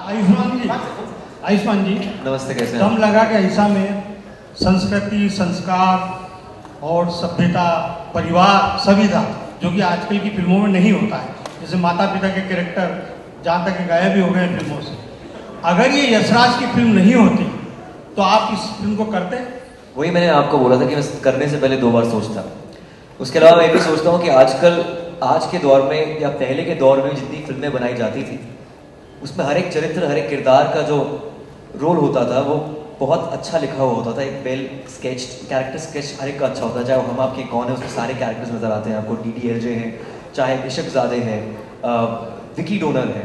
आयुष्मान जी नमस्ते, कैसे हैं? दम लगा के ऐसा में संस्कृति, संस्कार और सभ्यता, परिवार सभी था, जो कि आजकल की फिल्मों में नहीं होता है। जैसे माता पिता के कैरेक्टर जहाँ तक गायब भी हो गए हैं फिल्मों से। अगर ये यशराज की फिल्म नहीं होती तो आप इस फिल्म को करते? वही मैंने आपको बोला था कि मैं करने से पहले 2 बार सोचता। उसके अलावा मैं भी सोचता हूँ कि आज के दौर में या पहले के दौर में जितनी फिल्में बनाई जाती थी, उसमें हर एक चरित्र, हर एक किरदार का जो रोल होता था वो बहुत अच्छा लिखा हुआ होता था। एक वेल स्केच कैरेक्टर स्केच हर एक का अच्छा होता है। चाहे वो हम आपके कौन है, उसमें सारे कैरेक्टर्स नजर आते हैं आपको। DDLJ हैं, चाहे इशकजादे हैं, विकी डोनर है,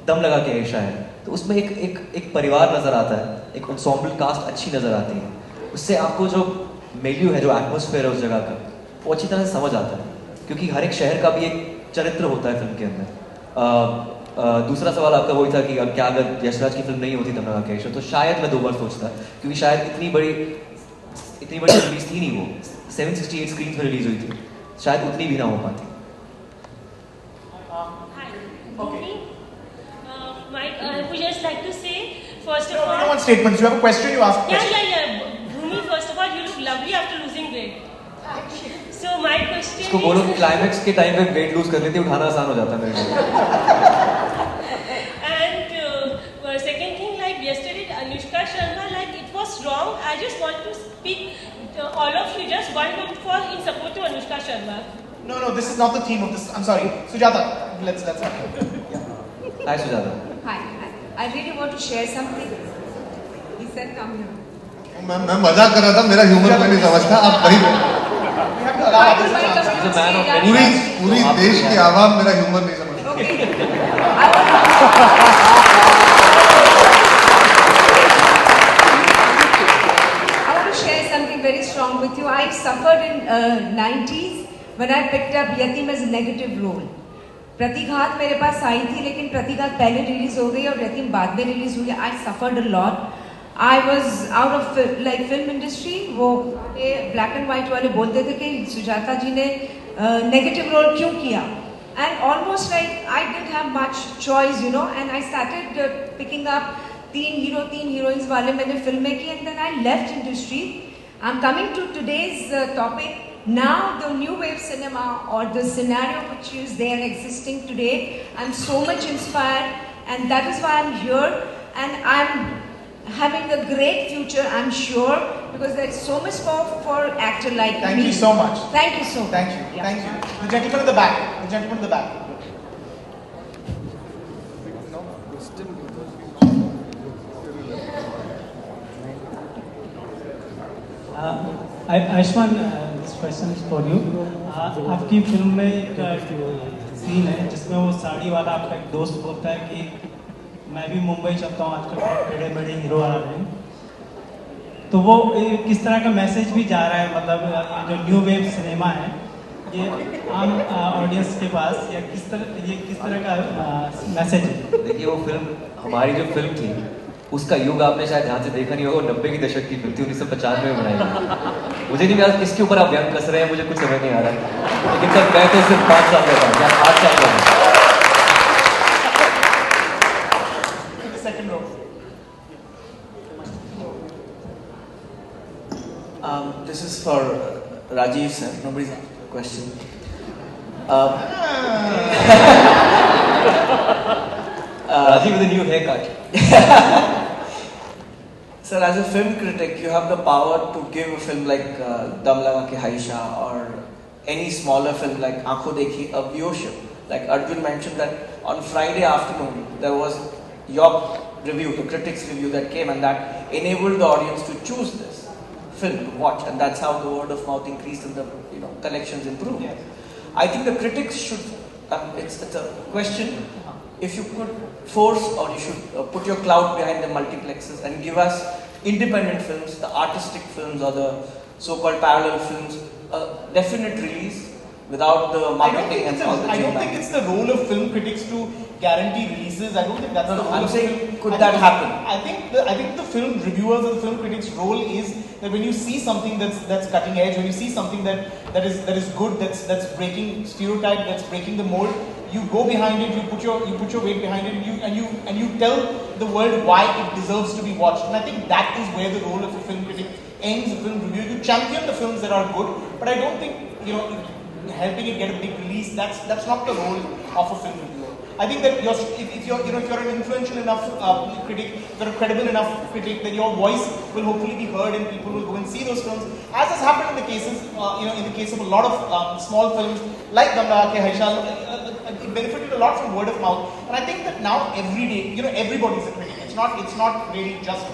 दम लगा के एशा है। तो उसमें एक परिवार नजर आता है, एक एंसेम्बल कास्ट अच्छी नजर आती है। उससे आपको जो मिलियू है, जो एटमॉस्फेयर है उस जगह का, वो अच्छी तरह से समझ आता है, क्योंकि हर एक शहर का भी एक चरित्र होता है फिल्म के अंदर। दूसरा सवाल आपका वही था कि अब क्या अगर यशराज की फिल्म नहीं होती दम लगा के एशा, तो शायद मैं 2 बार सोचता, क्योंकि शायद इतनी बड़ी रिलीज थी नहीं, वो 768 स्क्रीन पर रिलीज हुई थी, शायद उतनी भी ना हो पाती। Mike, I would just like to say, first of all... No, one statement. You have a question, you ask a question. Yeah. Bhumi, first of all, you look lovely after losing weight. So my question इसको बोलो कि climax के time पे weight lose कर लेती, उठाना आसान हो जाता है मेरे लिए। And second thing, like yesterday, Anushka Sharma, like it was wrong. I just want to speak, all of you, just 1 minute for in support to Anushka Sharma. No, this is not the theme of this. I'm sorry. Sujata, let's have it. Yeah. Hi, Sujata. Hi. I really want to share something. He said, come here. मैं मजाक कर रहा था, मेरा humour मैं नहीं समझता। आप वही पूरी देश की आवाम मेरा ह्यूमर नहीं समझता। I want to share something very strong with you. I suffered in 90s when I picked up Yatim as a negative role. प्रतिघात मेरे पास आई थी, लेकिन प्रतिघात पहले रिलीज हो गई और यतीम बाद में रिलीज हुई। I suffered a lot. I was out of like film industry. वो ब्लैक एंड व्हाइट वाले बोलते थे कि सुजाता जी ने नेगेटिव रोल क्यों किया, and almost like I didn't have much choice, you know, and I started picking up 3 hero 3 heroines वाले मैंने फिल्में की, and then I left industry. I'm coming to today's topic. Now the new wave cinema or the scenario which is there existing today, I'm so much inspired, and that is why I'm here, and I'm having a great future, I'm sure, because there's so much scope for actor like me. Thank you so much. Thank you so much. Thank you. Yeah. Thank you. The gentleman in the back. The gentleman in the back. Ayushman, this question is for you. आपकी film में एक scene है जिसमें वो साड़ी वाला आपका एक दोस्त बोलता है कि मैं भी मुंबई चलता हूँ, आजकल बहुत बड़े बड़े हीरो आ रहे हैं। तो वो किस तरह का मैसेज भी जा रहा है, मतलब जो न्यू वेव सिनेमा है ये आम ऑडियंस के पास, या किस तरह का मैसेज है? देखिए, वो फिल्म, हमारी जो फिल्म थी उसका युग आपने शायद ध्यान से देखा नहीं होगा। 90 के दशक की फिल्म थी, 1995 में बनाई गई। मुझे नहीं पता किसके ऊपर आप व्यंग कस रहे हैं, मुझे कुछ समझ नहीं आ रहा है, लेकिन तब मैं तो सिर्फ 5 साल का था या 8 साल का था। Second row. This is for Rajiv sir. Nobody's asked a question. Rajiv with a new haircut. Sir, as a film critic, you have the power to give a film like Dam Laga Ke Haisha or any smaller film like Aankhon Dekhi a viewership. Like Arjun mentioned that on Friday afternoon there was your review, the critics review that came, and that enabled the audience to choose this film to watch, and that's how the word of mouth increased and the collections improved. Yes. I think the critics should. It's a question. If you could force, or you should put your clout behind the multiplexes and give us independent films, the artistic films or the so-called parallel films, a definite release without the marketing and all the I don't think it's the role of film critics to guarantee releases. I don't think that's the role. I'm of saying, film. could that happen? I think the film reviewers or the film critics' role is that when you see something that's cutting edge, when you see something that is good, that's breaking stereotype, that's breaking the mold, you go behind it, you put your weight behind it, and you you tell the world why it deserves to be watched. And I think that is where the role of a film critic ends, a film reviewer. You champion the films that are good, but I don't think, helping it get a big release, that's not the role of a film reviewer. I think that if you're an influential enough critic, if you're a credible enough critic, then your voice will hopefully be heard and people will go and see those films. As has happened in the cases, in the case of a lot of small films like Dum Lगा के Haisha, it benefited a lot from word of mouth. And I think that now every day, everybody's a critic. It's not really just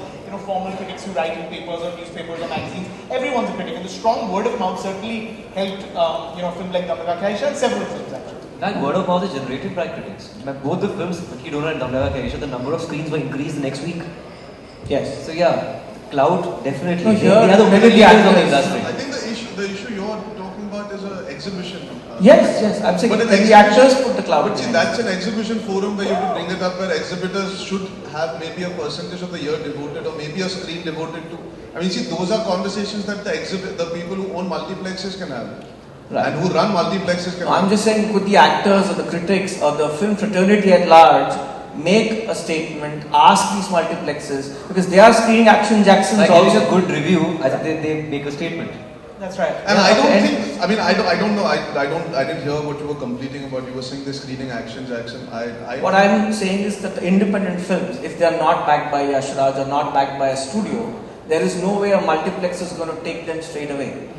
formal critics who write in papers or newspapers or magazines. Everyone's a critic, and the strong word of mouth certainly helped a film like Dum Lगा के Haisha and several films actually. That word of mouth is generated by critics. Both the films, Lucky Donor and Dum Lगा के Haisha, the number of screens were increased the next week. Yes. So yeah, cloud definitely. No, here they are the maybe maybe leaders of the industry. I think the issue you're talking about is an exhibition. Yes, I'm saying But when the actors put the cloud. But see, that's an exhibition forum where you have to bring it up, where exhibitors should have maybe a percentage of the year devoted, or maybe a screen devoted to. I mean, see, those are conversations that the people who own multiplexes can have. Right. And who run multiplexes can I'm have. just saying, could the actors or the critics or the film fraternity at large make a statement, ask these multiplexes, because they are screening Action Jackson's By also. giving a good review, I think they make a statement. That's right. And I don't think. I mean, I don't know. I didn't hear what you were completing about. You were saying they're screening Action Jackson. What I'm saying is that the independent films, if they are not backed by Yash Raj or not backed by a studio, there is no way a multiplex is going to take them straight away.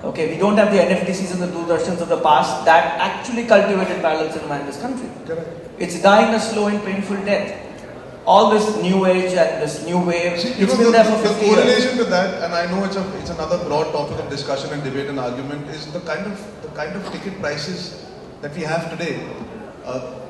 Okay, we don't have the NFDCs and the Doordarshans of the past that actually cultivated parallel cinema in this country. Correct. It's dying a slow and painful death. All this new age and this new wave, See, it's been there for 50 the years. correlation to that, and I know it's another broad topic of discussion and debate and argument, is the kind of ticket prices that we have today.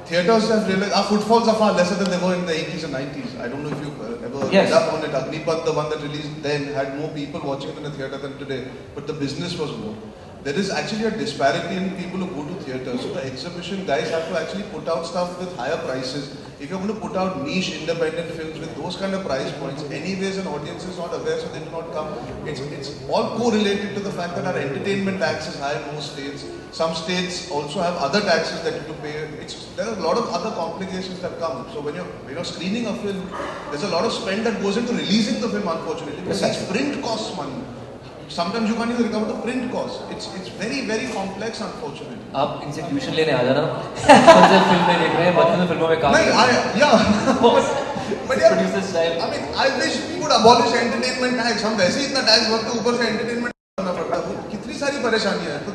Theatres have realized our footfalls are far lesser than they were in the 80s and 90s. I don't know if you ever read up on it. Agnipath, the one that released then, had more people watching it in the theatre than today, but the business was more. There is actually a disparity in people who go to theatres. So the exhibition guys have to actually put out stuff with higher prices. If you're going to put out niche independent films with those kind of price points, anyways an audience is not aware, so they do not come. It's all correlated to the fact that our entertainment tax is high in most states. Some states also have other taxes that you have to pay. There are a lot of other complications that come. So when you're screening a film, there's a lot of spend that goes into releasing the film, unfortunately, because each print costs money. Sometimes you can't even recover the print cost. It's very, very complex, unfortunately. आप इनसे tuition लेने आ जाना। बचपन से फिल्में देख रहे हैं, बचपन से फिल्मों में काम कर रहे हैं। But yeah, Producer style. I mean, I wish we would abolish entertainment tax. हम वैसे ही इतना टैक्स भरते हैं, ऊपर से entertainment करना पड़ता है। कितनी सारी परेशानियां हैं। तो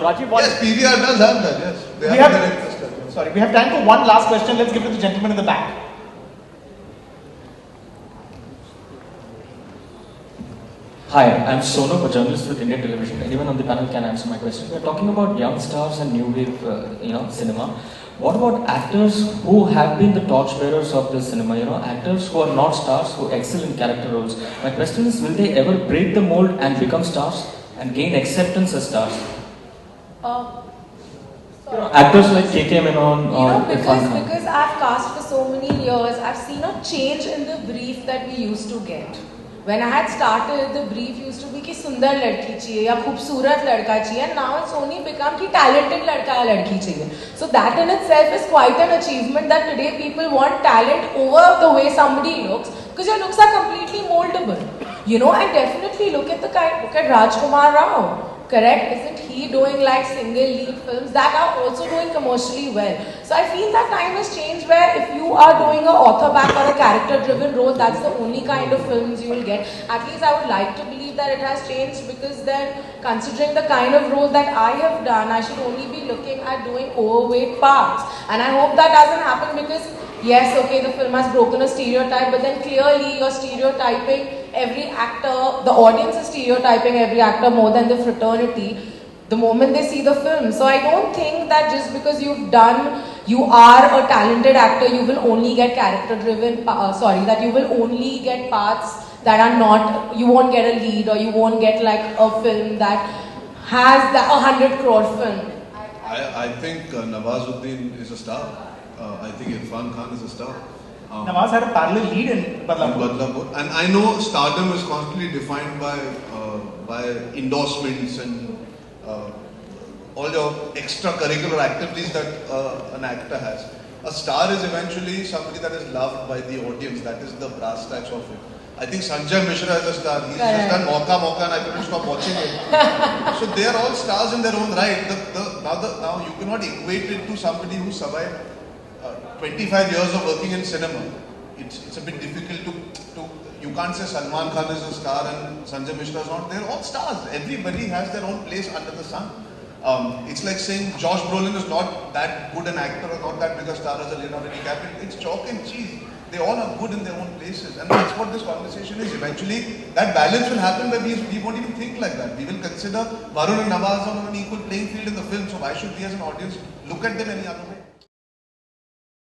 Rajiv, yes, PVR does have that. Yes, they have their interest. Sorry, we have time for one last question. Let's give it to the gentleman in the back. Hi, I'm Sonam, a journalist with Indian Television. Anyone on the panel can answer my question. We're talking about young stars and new wave, cinema. What about actors who have been the torchbearers of this cinema? Actors who are not stars, who excel in character roles. My question is, will they ever break the mold and become stars and gain acceptance as stars? Actors like KK Menon or Irfan Khan. Because I've cast for so many years, I've seen a change in the brief that we used to get. When I had started, the brief used to be कि सुंदर लड़की चाहिए या खूबसूरत लड़का चाहिए, and now it's only become कि talented लड़का या लड़की चाहिए. So that in itself is quite an achievement that today people want talent over the way somebody looks, because your looks are completely moldable. And definitely look at Rajkumar Rao. Correct? Isn't he doing like single lead films that are also doing commercially well? So I feel that time has changed where if you are doing an author back or a character driven role, that's the only kind of films you will get. At least I would like to believe that it has changed, because then considering the kind of role that I have done, I should only be looking at doing overweight parts. And I hope that doesn't happen, because yes, okay, the film has broken a stereotype, but then clearly you're stereotyping every actor, the audience is stereotyping every actor more than the fraternity the moment they see the film. So I don't think that just because you are a talented actor, you will only get that you will only get parts that are not, you won't get a lead, or you won't get like a film that has the 100 crore film. I think Nawazuddin is a star. I think Irfan Khan is a star. Nawaz had a parallel lead in Badlapur. And I know stardom is constantly defined by endorsements and all your extracurricular activities that an actor has. A star is eventually somebody that is loved by the audience. That is the brass tacks of it. I think Sanjay Mishra is a star. He's just done Mauka and I couldn't stop watching it. So they are all stars in their own right. Now you cannot equate it to somebody who survived 25 years of working in cinema. It's a bit difficult to you can't say Salman Khan is a star and Sanjay Mishra is not. They're all stars. Everybody has their own place under the sun. It's like saying Josh Brolin is not that good an actor or not that big a star as a Leonardo DiCaprio. It's chalk and cheese. They all are good in their own places, and that's what this conversation is. Eventually, that balance will happen where we won't even think like that. We will consider Varun and Nawaz on an equal playing field in the film. So why should we as an audience look at them any other way?